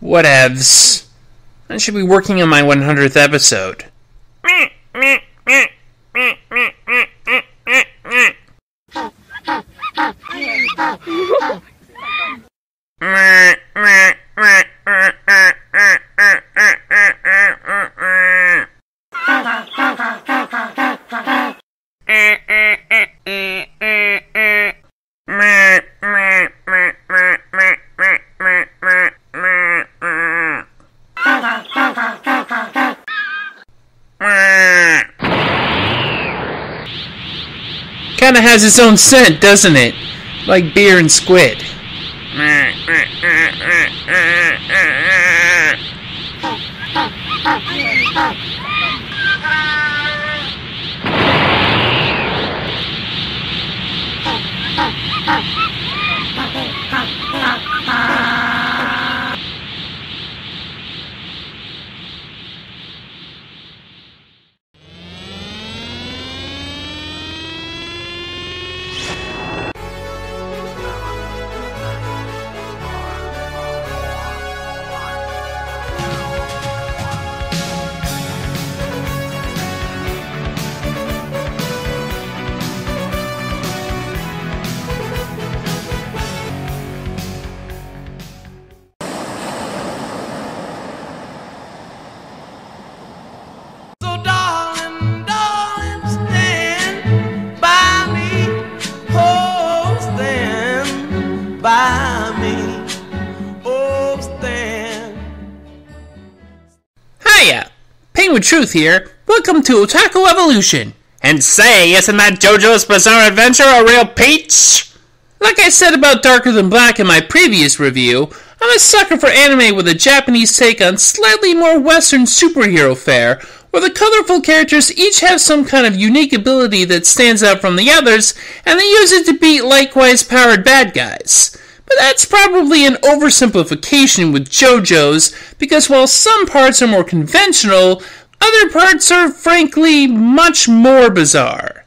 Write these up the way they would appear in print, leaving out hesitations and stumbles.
Whatevs. I should be working on my 100th episode. Kinda has its own scent, doesn't it? Like beer and squid. Hiya! Pain with Truth here. Welcome to Otaku Evolution. And say, isn't that JoJo's Bizarre Adventure a real peach? Like I said about Darker Than Black in my previous review, I'm a sucker for anime with a Japanese take on slightly more Western superhero fare, where the colorful characters each have some kind of unique ability that stands out from the others, and they use it to beat likewise powered bad guys. But that's probably an oversimplification with JoJo's, because while some parts are more conventional, other parts are frankly much more bizarre.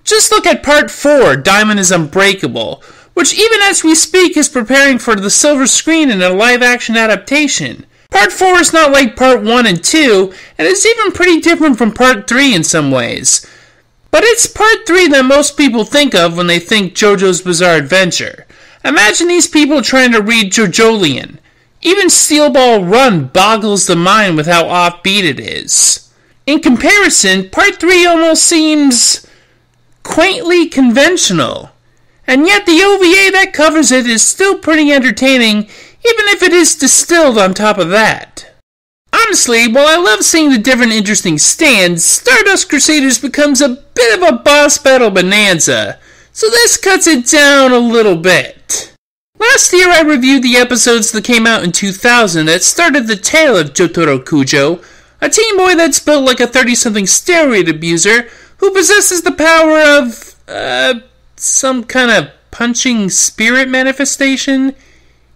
Just look at Part 4, Diamond is Unbreakable, which even as we speak is preparing for the silver screen in a live-action adaptation. Part 4 is not like Part 1 and 2, and it's even pretty different from Part 3 in some ways. But it's Part 3 that most people think of when they think JoJo's Bizarre Adventure. Imagine these people trying to read JoJolian. Even Steel Ball Run boggles the mind with how offbeat it is. In comparison, Part 3 almost seems quaintly conventional. And yet the OVA that covers it is still pretty entertaining, even if it is distilled on top of that. Honestly, while I love seeing the different interesting stands, Stardust Crusaders becomes a bit of a boss battle bonanza, so this cuts it down a little bit. Last year I reviewed the episodes that came out in 2000 that started the tale of Jotaro Kujo, a teen boy that's built like a 30-something steroid abuser who possesses the power of, some kind of punching spirit manifestation.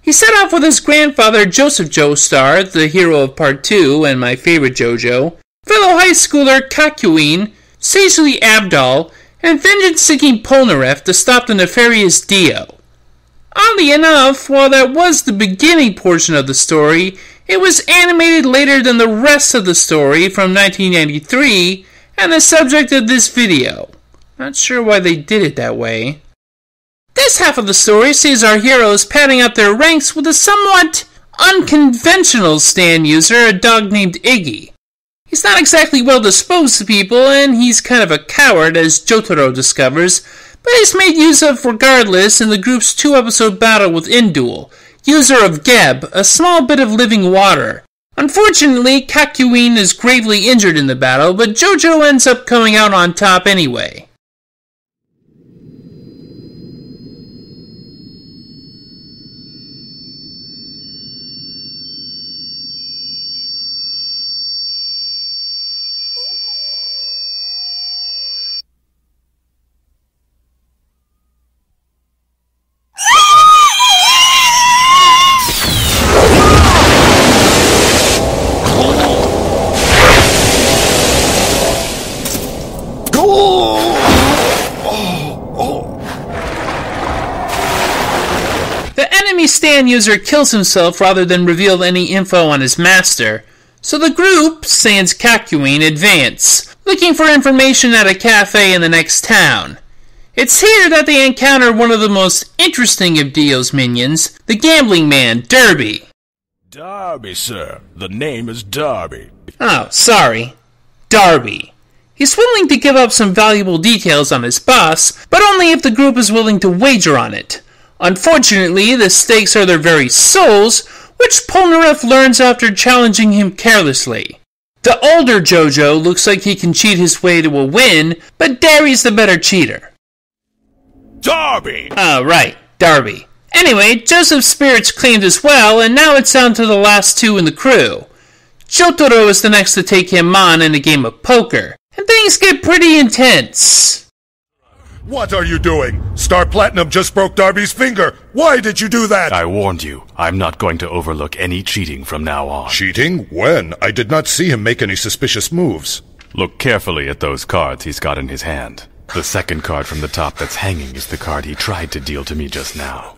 He set off with his grandfather Joseph Joestar, the hero of Part 2 and my favorite JoJo, fellow high schooler Kakyoin, sagely Avdol, and vengeance-seeking Polnareff to stop the nefarious Dio. Oddly enough, while that was the beginning portion of the story, it was animated later than the rest of the story from 1993 and the subject of this video. Not sure why they did it that way. This half of the story sees our heroes padding up their ranks with a somewhat unconventional stand user, a dog named Iggy. He's not exactly well disposed to people, and he's kind of a coward, as Jotaro discovers, but he's made use of regardless in the group's 2-episode battle with Indul, user of Geb, a small bit of living water. Unfortunately, Kakyoin is gravely injured in the battle, but JoJo ends up coming out on top anyway. stand user kills himself rather than reveal any info on his master, so the group, sans Kakyoin, advance, looking for information at a cafe in the next town. It's here that they encounter one of the most interesting of Dio's minions, the gambling man, Derby. Darby, sir. The name is Darby. Oh, sorry. Darby. He's willing to give up some valuable details on his boss, but only if the group is willing to wager on it. Unfortunately, the stakes are their very souls, which Polnareff learns after challenging him carelessly. The older JoJo looks like he can cheat his way to a win, but Darby's the better cheater. Darby! Oh, right, Darby. Anyway, Joseph's spirit's claimed as well, and now it's down to the last two in the crew. Jotaro is the next to take him on in a game of poker, and things get pretty intense. What are you doing? Star Platinum just broke Darby's finger. Why did you do that? I warned you. I'm not going to overlook any cheating from now on. Cheating? When? I did not see him make any suspicious moves. Look carefully at those cards he's got in his hand. The second card from the top that's hanging is the card he tried to deal to me just now.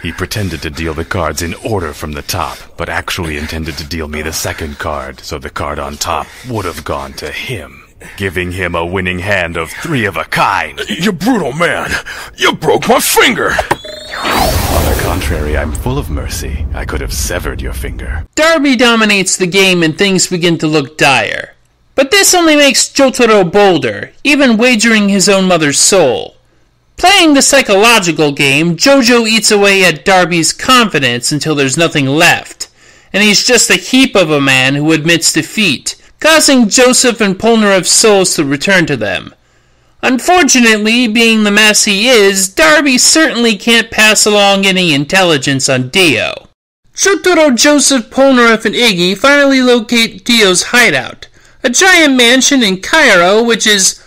He pretended to deal the cards in order from the top, but actually intended to deal me the second card, so the card on top would have gone to him, giving him a winning hand of 3 of a kind. You brutal man! You broke my finger! On the contrary, I'm full of mercy. I could have severed your finger. Darby dominates the game and things begin to look dire. But this only makes Jotaro bolder, even wagering his own mother's soul. Playing the psychological game, JoJo eats away at Darby's confidence until there's nothing left, and he's just a heap of a man who admits defeat, causing Joseph and Polnareff's souls to return to them. Unfortunately, being the mess he is, Darby certainly can't pass along any intelligence on Dio. Jotaro, Joseph, Polnareff, and Iggy finally locate Dio's hideout, a giant mansion in Cairo, which is...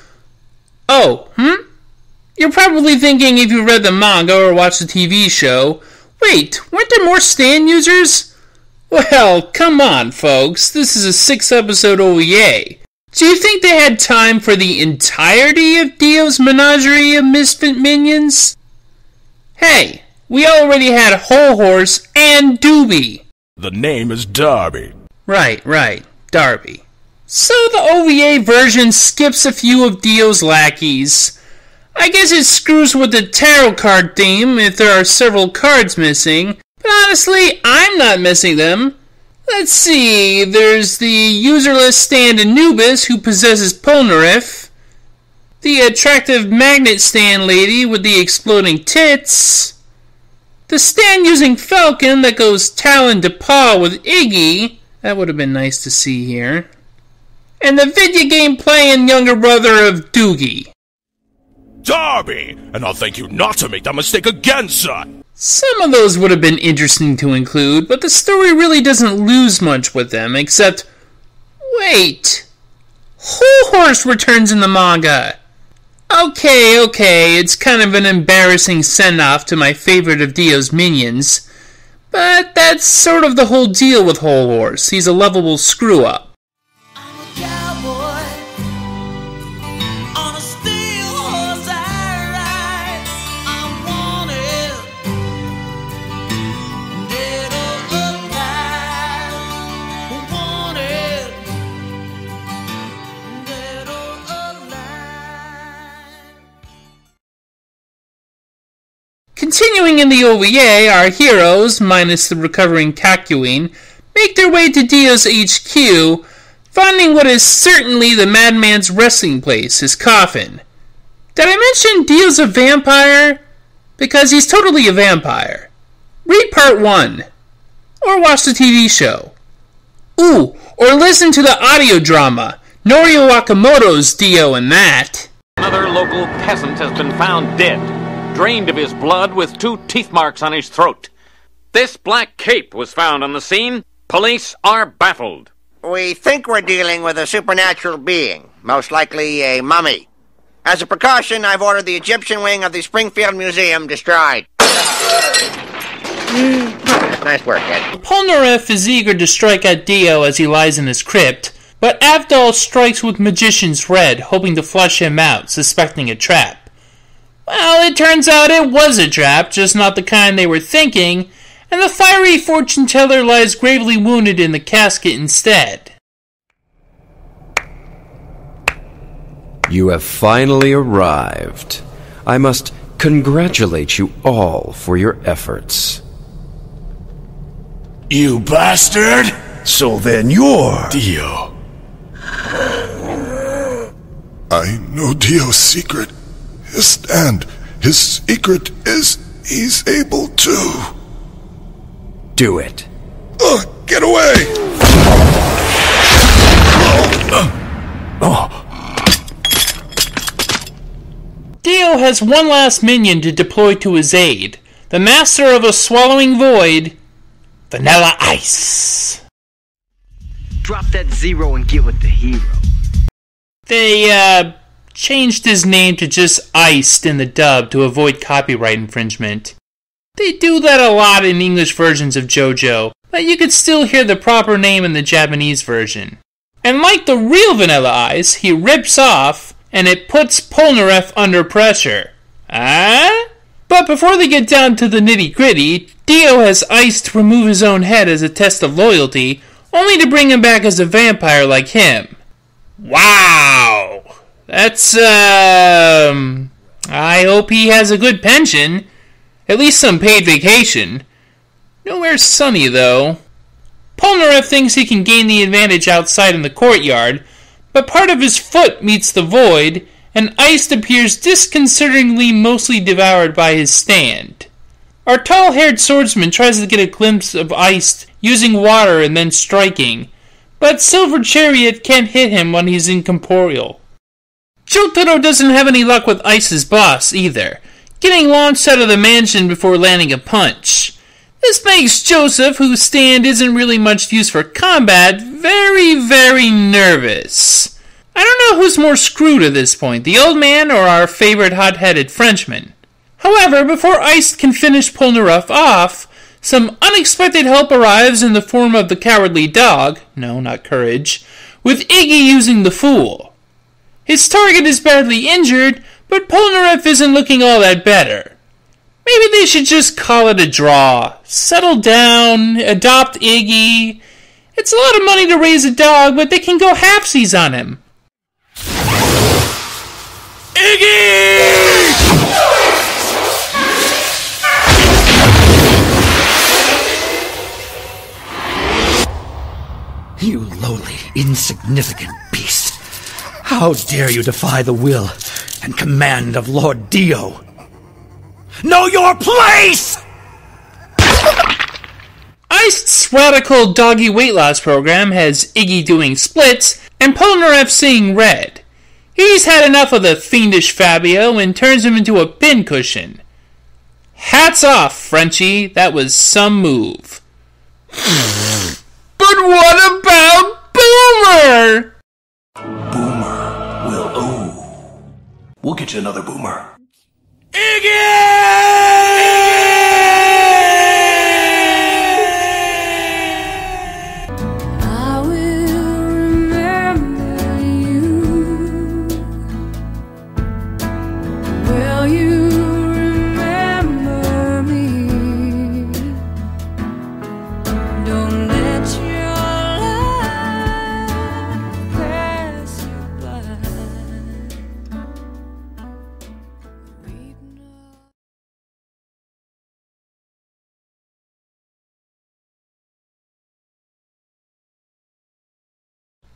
You're probably thinking if you read the manga or watched the TV show, wait, weren't there more stand users? Well, come on, folks, this is a 6-episode OVA. Do you think they had time for the entirety of Dio's menagerie of misfit minions? Hey, we already had Whole Horse and Doobie. The name is Darby. Right, Darby. So the OVA version skips a few of Dio's lackeys. I guess it screws with the tarot card theme if there are several cards missing, but honestly, I'm not missing them. Let's see, there's the userless stand Anubis who possesses Polnareff, the attractive magnet stand lady with the exploding tits, the stand using Falcon that goes talon to paw with Iggy, that would have been nice to see here, and the video game playing younger brother of Doogie. Darby! And I'll thank you not to make that mistake again, son! Some of those would have been interesting to include, but the story really doesn't lose much with them, except... Wait! Whole Horse returns in the manga! Okay, it's kind of an embarrassing send-off to my favorite of Dio's minions, but that's sort of the whole deal with Whole Horse. He's a lovable screw-up. Continuing in the OVA, our heroes, minus the recovering Kakyoin, make their way to Dio's HQ, finding what is certainly the madman's resting place, his coffin. Did I mention Dio's a vampire? Because he's totally a vampire. Read part 1. Or watch the TV show. Ooh, or listen to the audio drama, Norio Wakamoto's Dio and that. Another local peasant has been found dead, drained of his blood with 2 teeth marks on his throat. This black cape was found on the scene. Police are baffled. We think we're dealing with a supernatural being, most likely a mummy. As a precaution, I've ordered the Egyptian wing of the Springfield Museum destroyed. Nice work, Ed. Polnareff is eager to strike at Dio as he lies in his crypt, but Avdol strikes with Magician's Red, hoping to flush him out, suspecting a trap. Well, it turns out it was a trap, just not the kind they were thinking, and the fiery fortune teller lies gravely wounded in the casket instead. You have finally arrived. I must congratulate you all for your efforts. You bastard! So then you're... Dio. I know Dio's secret. His stand. His secret is he's able to... Do it. Get away! Dio has one last minion to deploy to his aid, the master of a swallowing void, Vanilla Ice. Drop that zero and get with the hero. They, changed his name to just Iced in the dub to avoid copyright infringement. They do that a lot in English versions of JoJo, but you could still hear the proper name in the Japanese version. And like the real Vanilla Ice, he rips off, and it puts Polnareff under pressure. But before they get down to the nitty-gritty, Dio has Ice remove his own head as a test of loyalty, only to bring him back as a vampire like him. Wow! That's, I hope he has a good pension. At least some paid vacation. Nowhere sunny, though. Polnareff thinks he can gain the advantage outside in the courtyard, but part of his foot meets the void, and Iced appears disconcertingly mostly devoured by his stand. Our tall-haired swordsman tries to get a glimpse of Iced using water and then striking, but Silver Chariot can't hit him when he's incorporeal. Jotaro doesn't have any luck with Ice's boss, either, getting launched out of the mansion before landing a punch. This makes Joseph, whose stand isn't really much use for combat, very, very nervous. I don't know who's more screwed at this point, the old man or our favorite hot-headed Frenchman. However, before Ice can finish Polnareff off, some unexpected help arrives in the form of the cowardly dog, no, not Courage, with Iggy using the Fool. His target is badly injured, but Polnareff isn't looking all that better. Maybe they should just call it a draw. Settle down, adopt Iggy. It's a lot of money to raise a dog, but they can go halfsies on him. Iggy! You lowly, insignificant beast. How dare you defy the will and command of Lord Dio? Know your place! Iced's radical doggy weight loss program has Iggy doing splits and Polnareff seeing red. He's had enough of the fiendish Fabio and turns him into a pincushion. Hats off, Frenchie. That was some move. But what about Boomer? Boomer will ooh. We'll get you another Boomer. I will remember you. Will you remember me? Don't let your life pass you by.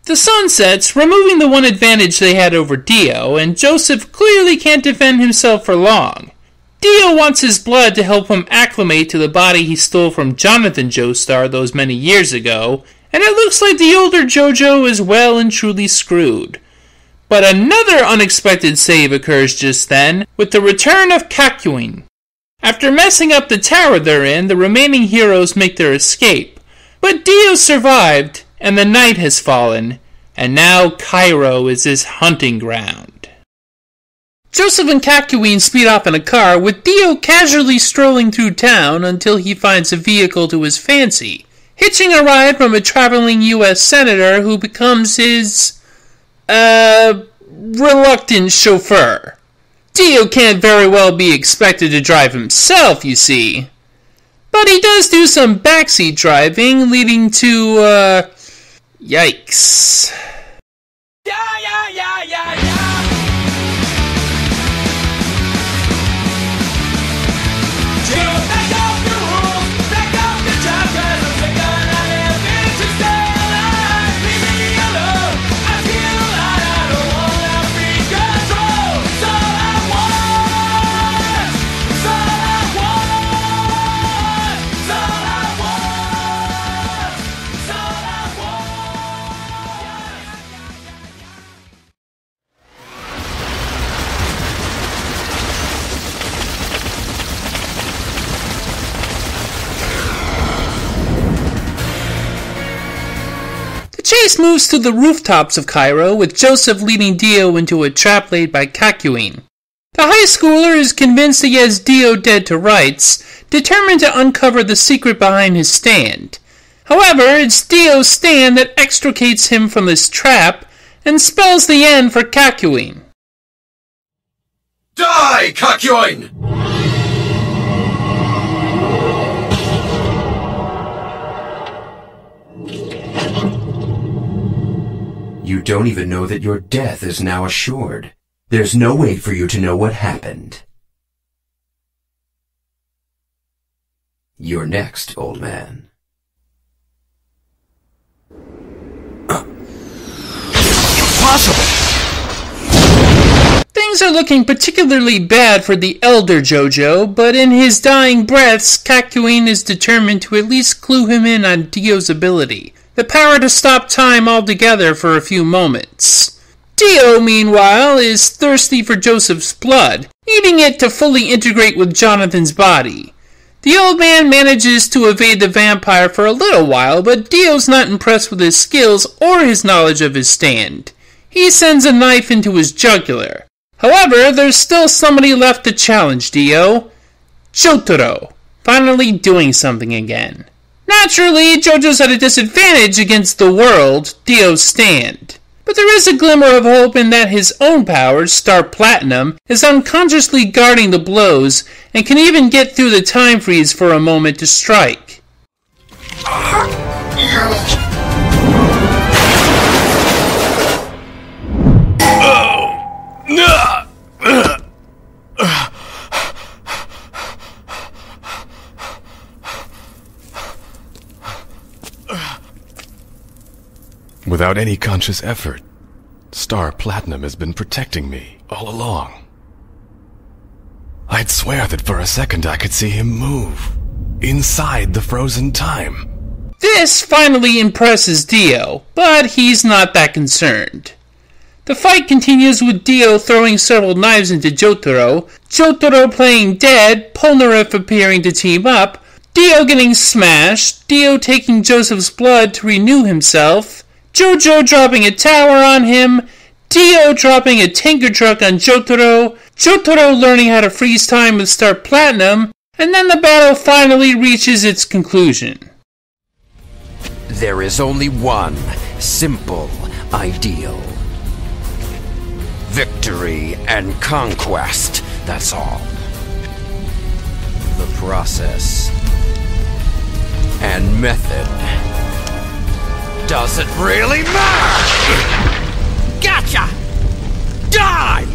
The sun sets, removing the one advantage they had over Dio, and Joseph clearly can't defend himself for long. Dio wants his blood to help him acclimate to the body he stole from Jonathan Joestar those many years ago, and it looks like the older JoJo is well and truly screwed. But another unexpected save occurs just then, with the return of Kakyoin. After messing up the tower they're in, the remaining heroes make their escape. But Dio survived, and the night has fallen, and now Cairo is his hunting ground. Joseph and Kakyoin speed off in a car, with Dio casually strolling through town until he finds a vehicle to his fancy, hitching a ride from a traveling U.S. senator who becomes his, reluctant chauffeur. Dio can't very well be expected to drive himself, you see. But he does do some backseat driving, leading to, yikes. Chase moves to the rooftops of Cairo, with Joseph leading Dio into a trap laid by Kakyoin. The high schooler is convinced he has Dio dead to rights, determined to uncover the secret behind his stand. However, it's Dio's stand that extricates him from this trap and spells the end for Kakyoin. Die, Kakyoin! You don't even know that your death is now assured. There's no way for you to know what happened. You're next, old man. Impossible! Things are looking particularly bad for the elder JoJo, but in his dying breaths, Kakyoin is determined to at least clue him in on Dio's ability. The power to stop time altogether for a few moments. Dio, meanwhile, is thirsty for Joseph's blood, needing it to fully integrate with Jonathan's body. The old man manages to evade the vampire for a little while, but Dio's not impressed with his skills or his knowledge of his stand. He sends a knife into his jugular. However, there's still somebody left to challenge Dio. Jotaro, finally doing something again. Naturally, JoJo's at a disadvantage against the world, Dio's stand. But there is a glimmer of hope in that his own power, Star Platinum, is unconsciously guarding the blows and can even get through the time freeze for a moment to strike. Without any conscious effort, Star Platinum has been protecting me all along. I'd swear that for a second I could see him move inside the frozen time. This finally impresses Dio, but he's not that concerned. The fight continues with Dio throwing several knives into Jotaro, Jotaro playing dead, Polnareff appearing to team up, Dio getting smashed, Dio taking Joseph's blood to renew himself, JoJo dropping a tower on him, Dio dropping a tanker truck on Jotaro, Jotaro learning how to freeze time with Star Platinum, and then the battle finally reaches its conclusion. There is only one simple ideal. Victory and conquest, that's all. The process and method doesn't really matter! Gotcha! Die!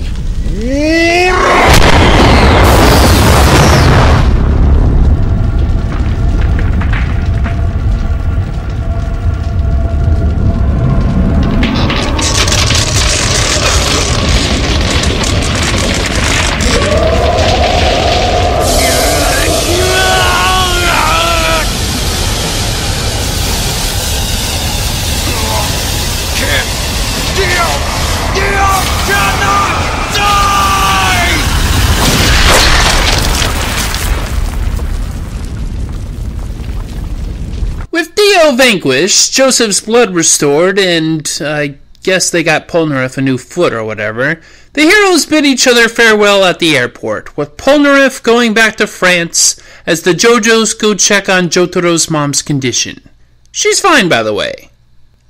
With Dio vanquished, Joseph's blood restored, and I guess they got Polnareff a new foot or whatever, the heroes bid each other farewell at the airport, with Polnareff going back to France as the JoJo's go check on Jotaro's mom's condition. She's fine, by the way.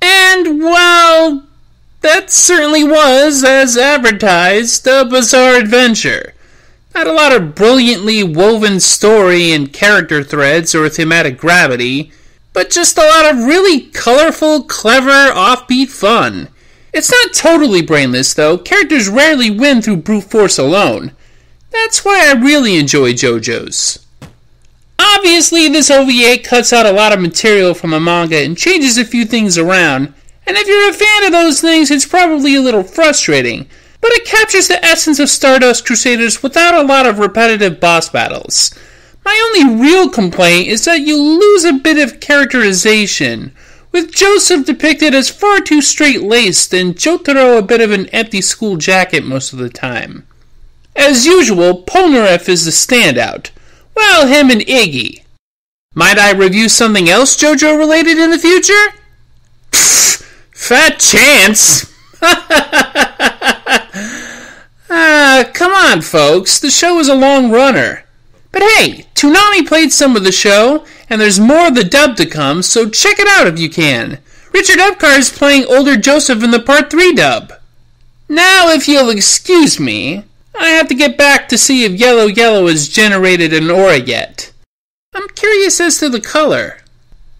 And, well, that certainly was, as advertised, a bizarre adventure. Not a lot of brilliantly woven story and character threads or thematic gravity, but just a lot of really colorful, clever, offbeat fun. It's not totally brainless, though. Characters rarely win through brute force alone. That's why I really enjoy JoJo's. Obviously, this OVA cuts out a lot of material from the manga and changes a few things around, and if you're a fan of those things, it's probably a little frustrating, but it captures the essence of Stardust Crusaders without a lot of repetitive boss battles. My only real complaint is that you lose a bit of characterization, with Joseph depicted as far too straight-laced and Jotaro a bit of an empty school jacket most of the time. As usual, Polnareff is the standout. Well, him and Iggy. Might I review something else JoJo related in the future? Pfft, fat chance! Come on, folks. The show is a long runner. But hey, Toonami played some of the show, and there's more of the dub to come, so check it out if you can. Richard Epcar is playing older Joseph in the Part 3 dub. Now, if you'll excuse me, I have to get back to see if Yellow Yellow has generated an aura yet. I'm curious as to the color.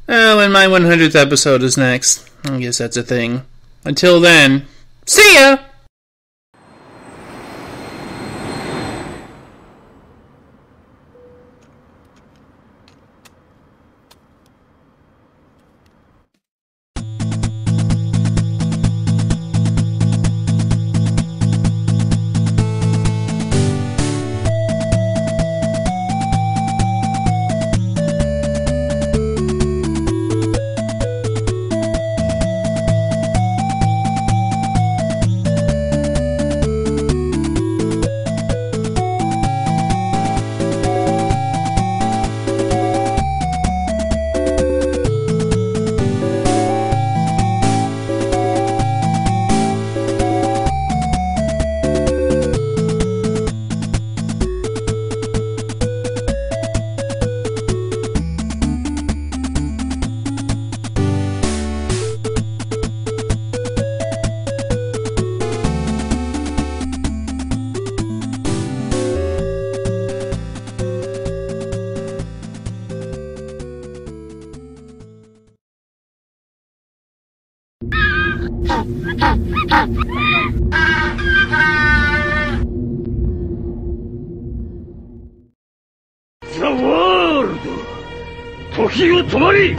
When my 100th episode is next. I guess that's a thing. Until then, see ya! The world! 時よ止まり!